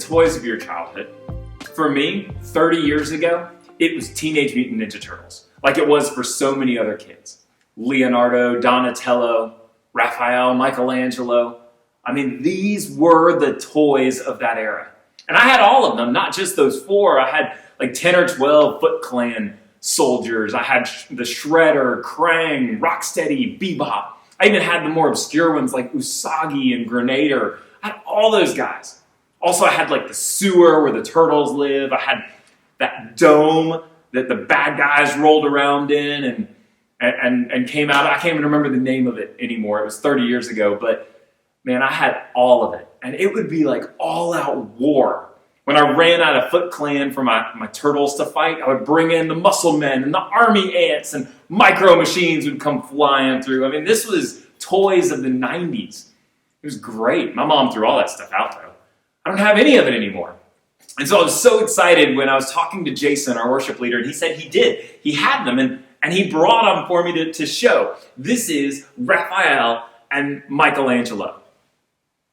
toys of your childhood? For me, 30 years ago, it was Teenage Mutant Ninja Turtles, like it was for so many other kids. Leonardo, Donatello, Raphael, Michelangelo. I mean, these were the toys of that era. And I had all of them, not just those four. I had like 10 or 12 Foot Clan soldiers. I had the Shredder, Krang, Rocksteady, Bebop. I even had the more obscure ones like Usagi and Grenadier. I had all those guys. Also, I had like the sewer where the turtles live. I had that dome that the bad guys rolled around in and came out. I can't even remember the name of it anymore. It was 30 years ago, but man, I had all of it. And it would be like all-out war. When I ran out of Foot Clan for my turtles to fight, I would bring in the Muscle Men and the Army Ants, and Micro Machines would come flying through. I mean, this was toys of the 90s. It was great. My mom threw all that stuff out, though. I don't have any of it anymore. And so I was so excited when I was talking to Jason, our worship leader, and he said he did. He had them, and he brought them for me to show. This is Raphael and Michelangelo.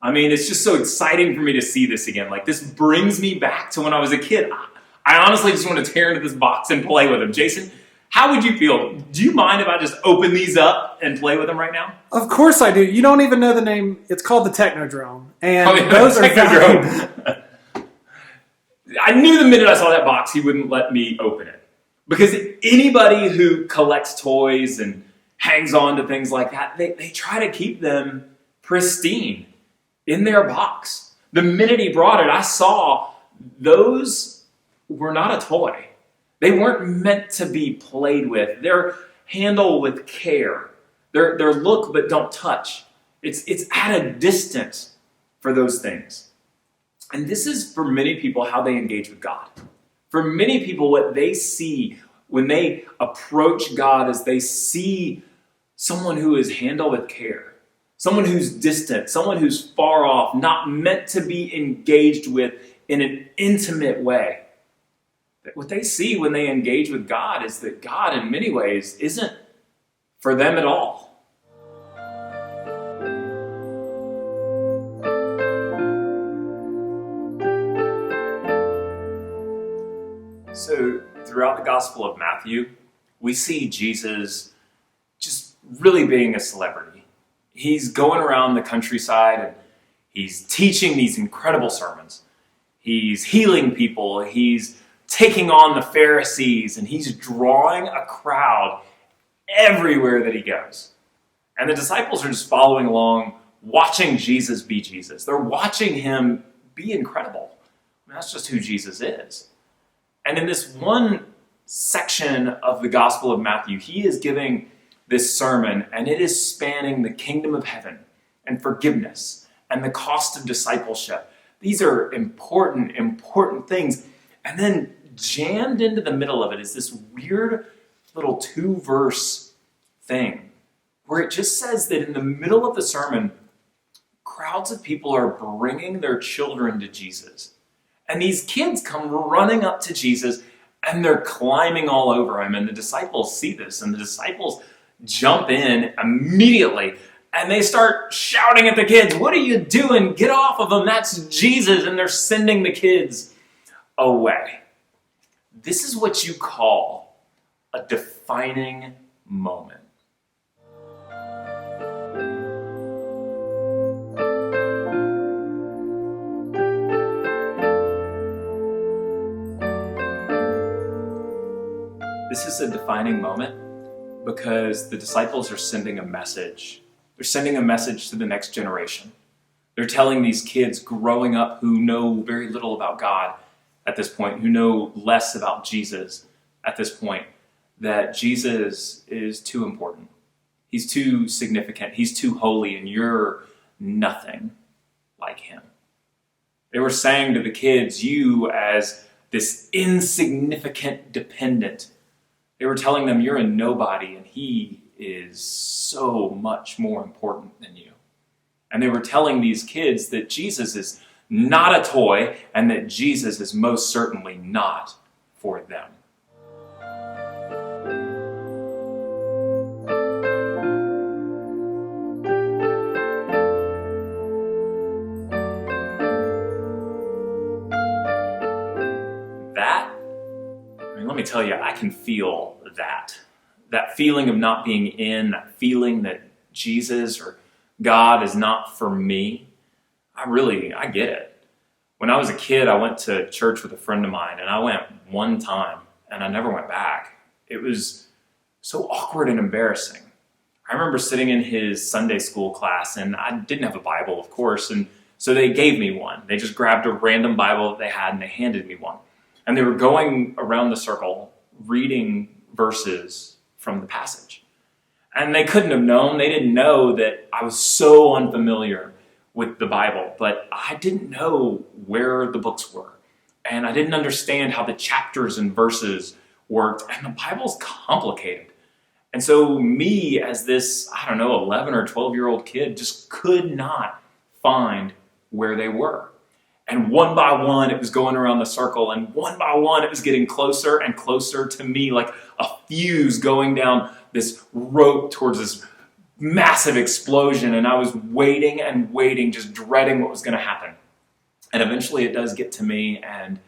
I mean, it's just so exciting for me to see this again. Like, this brings me back to when I was a kid. I honestly just want to tear into this box and play with them. Jason, how would you feel? Do you mind if I just open these up and play with them right now? Of course I do. You don't even know the name. It's called the Technodrome. And those are Technodrome. I knew the minute I saw that box, he wouldn't let me open it. Because anybody who collects toys and hangs on to things like that, they try to keep them pristine in their box. The minute he brought it, I saw those were not a toy. They weren't meant to be played with. They're handled with care. They're look but don't touch. It's at a distance for those things. And this is for many people how they engage with God. For many people, what they see when they approach God is they see someone who is handled with care, someone who's distant, someone who's far off, not meant to be engaged with in an intimate way. What they see when they engage with God is that God, in many ways, isn't for them at all. So, throughout the Gospel of Matthew, we see Jesus just really being a celebrity. He's going around the countryside and he's teaching these incredible sermons. He's healing people. He's taking on the Pharisees, and he's drawing a crowd everywhere that he goes. And the disciples are just following along, watching Jesus be Jesus. They're watching him be incredible. I mean, that's just who Jesus is. And in this one section of the Gospel of Matthew, he is giving this sermon, and it is spanning the kingdom of heaven and forgiveness and the cost of discipleship. These are important things. And then jammed into the middle of it is this weird little 2-verse thing where it just says that in the middle of the sermon, crowds of people are bringing their children to Jesus. And these kids come running up to Jesus and they're climbing all over him. And the disciples see this, and the disciples jump in immediately and they start shouting at the kids, "What are you doing? Get off of him. That's Jesus." And they're sending the kids away. This is what you call a defining moment. This is a defining moment because the disciples are sending a message. They're sending a message to the next generation. They're telling these kids growing up who know very little about God at this point, who know less about Jesus at this point, that Jesus is too important. He's too significant. He's too holy, and you're nothing like him. They were saying to the kids, you as this insignificant dependent, they were telling them you're a nobody and he is so much more important than you. And they were telling these kids that Jesus is not a toy and that Jesus is most certainly not for them. mean, let me tell you, I can feel that. That feeling of not being in, that feeling that Jesus or God is not for me. I get it. When I was a kid, I went to church with a friend of mine, and I went one time, and I never went back. It was so awkward and embarrassing. I remember sitting in his Sunday school class, and I didn't have a Bible, of course, and so they gave me one. They just grabbed a random Bible that they had, and they handed me one. And they were going around the circle, reading verses from the passage. And they couldn't have known, they didn't know that I was so unfamiliar with the Bible, but I didn't know where the books were. And I didn't understand how the chapters and verses worked, and the Bible's complicated. And so me, as this, 11 or 12-year-old kid, just could not find where they were. And one by one, it was going around the circle, and one by one, it was getting closer and closer to me, like a fuse going down this rope towards this massive explosion. And I was waiting and waiting, just dreading what was going to happen. And eventually it does get to me, and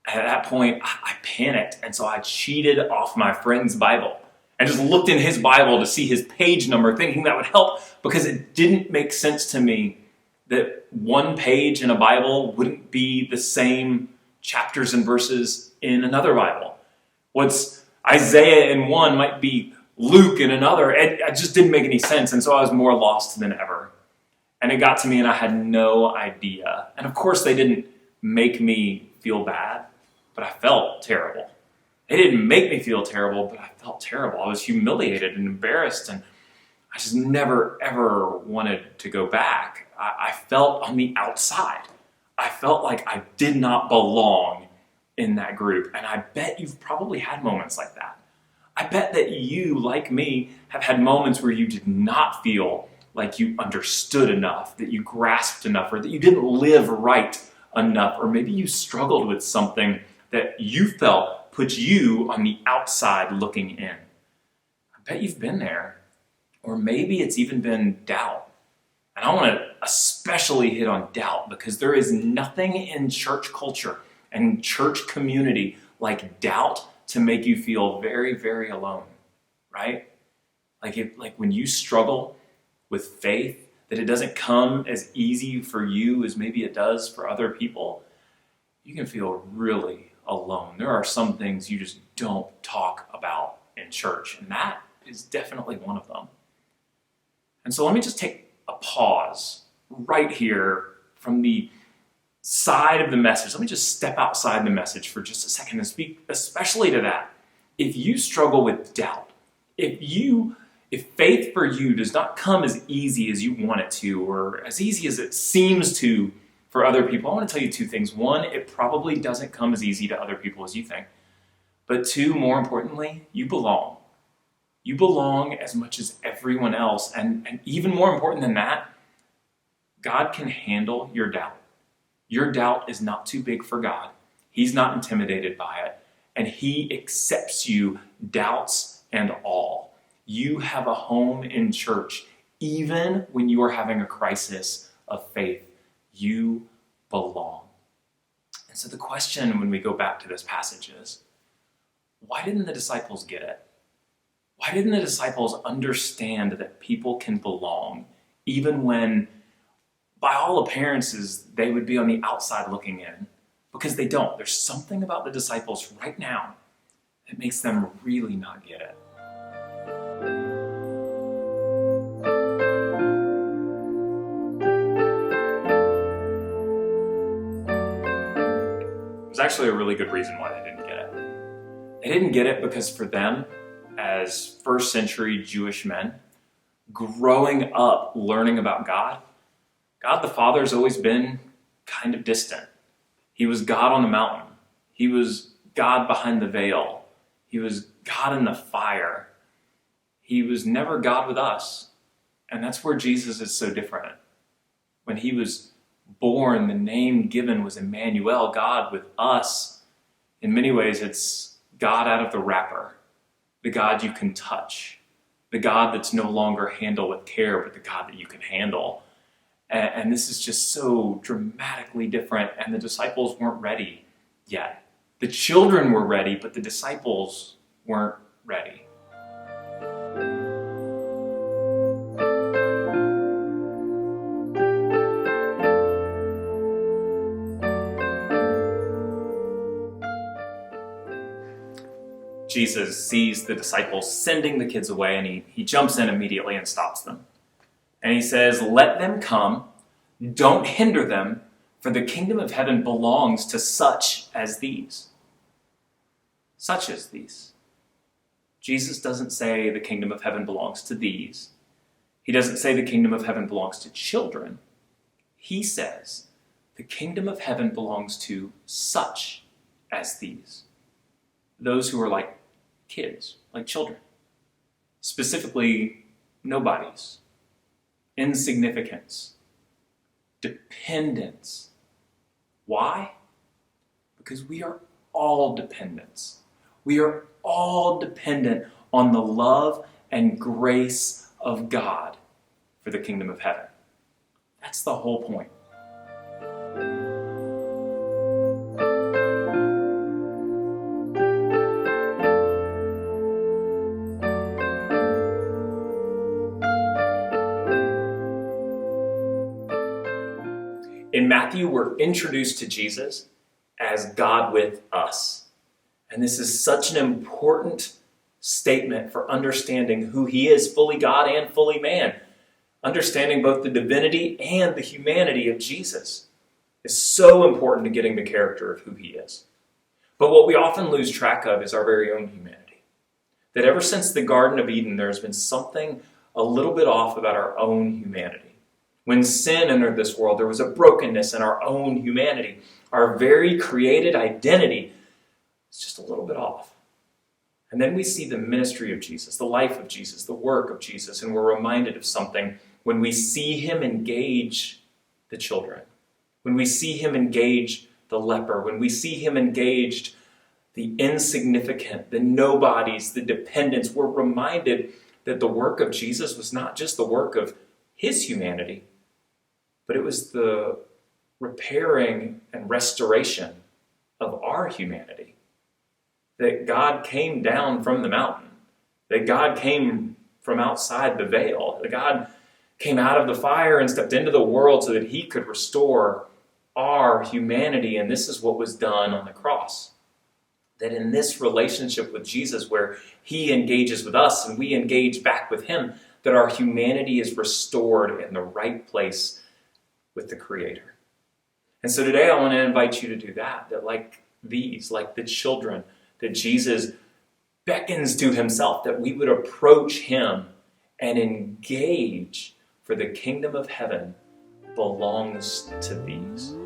at that point, I panicked. And so I cheated off my friend's Bible and just looked in his Bible to see his page number, thinking that would help, because it didn't make sense to me that one page in a Bible wouldn't be the same chapters and verses in another Bible. What's Isaiah in one might be Luke in another. It just didn't make any sense, and so I was more lost than ever. And it got to me, and I had no idea. And of course, they didn't make me feel bad, but I felt terrible. They didn't make me feel terrible, but I felt terrible. I was humiliated and embarrassed, and I just never, ever wanted to go back. I felt on the outside. I felt like I did not belong in that group. And I bet you've probably had moments like that. I bet that you, like me, have had moments where you did not feel like you understood enough, that you grasped enough, or that you didn't live right enough, or maybe you struggled with something that you felt put you on the outside looking in. I bet you've been there. Or maybe it's even been doubt. And I want to especially hit on doubt, because there is nothing in church culture and church community like doubt to make you feel very, very alone, right? Like when you struggle with faith, that it doesn't come as easy for you as maybe it does for other people, you can feel really alone. There are some things you just don't talk about in church, and that is definitely one of them. And so let me just take a pause right here from the side of the message. Let me just step outside the message for just a second and speak especially to that. If you struggle with doubt, if faith for you does not come as easy as you want it to, or as easy as it seems to for other people, I want to tell you two things. One, it probably doesn't come as easy to other people as you think. But two, more importantly, you belong. You belong as much as everyone else. And even more important than that, God can handle your doubt. Your doubt is not too big for God. He's not intimidated by it. And He accepts you, doubts and all. You have a home in church. Even when you are having a crisis of faith, you belong. And so the question when we go back to this passage is, why didn't the disciples get it? Why didn't the disciples understand that people can belong even when, by all appearances, they would be on the outside looking in? Because they don't. There's something about the disciples right now that makes them really not get it. There's actually a really good reason why they didn't get it. They didn't get it because for them, as first century Jewish men, growing up learning about God the Father has always been kind of distant. He was God on the mountain. He was God behind the veil. He was God in the fire. He was never God with us. And that's where Jesus is so different. When He was born, the name given was Emmanuel, God with us. In many ways, it's God out of the wrapper. The God you can touch, the God that's no longer handled with care, but the God that you can handle. And this is just so dramatically different, and the disciples weren't ready yet. The children were ready, but the disciples weren't ready. Jesus sees the disciples sending the kids away, and he jumps in immediately and stops them. And he says, "Let them come, don't hinder them, for the kingdom of heaven belongs to such as these." Such as these. Jesus doesn't say the kingdom of heaven belongs to these. He doesn't say the kingdom of heaven belongs to children. He says the kingdom of heaven belongs to such as these. Those who are like kids, like children. Specifically, nobodies, insignificance, dependence. Why? Because we are all dependents. We are all dependent on the love and grace of God for the kingdom of heaven. That's the whole point. In Matthew, we're introduced to Jesus as God with us. And this is such an important statement for understanding who he is, fully God and fully man. Understanding both the divinity and the humanity of Jesus is so important to getting the character of who he is. But what we often lose track of is our very own humanity. That ever since the Garden of Eden, there's been something a little bit off about our own humanity. When sin entered this world, there was a brokenness in our own humanity. Our very created identity is just a little bit off. And then we see the ministry of Jesus, the life of Jesus, the work of Jesus, and we're reminded of something when we see him engage the children, when we see him engage the leper, when we see him engage the insignificant, the nobodies, the dependents. We're reminded that the work of Jesus was not just the work of his humanity, but it was the repairing and restoration of our humanity. That God came down from the mountain. That God came from outside the veil. That God came out of the fire and stepped into the world so that he could restore our humanity. And this is what was done on the cross. That in this relationship with Jesus, where he engages with us and we engage back with him, that our humanity is restored in the right place with the Creator. And so today I want to invite you to do that like these, like the children, that Jesus beckons to himself, that we would approach him and engage, for the kingdom of heaven belongs to these.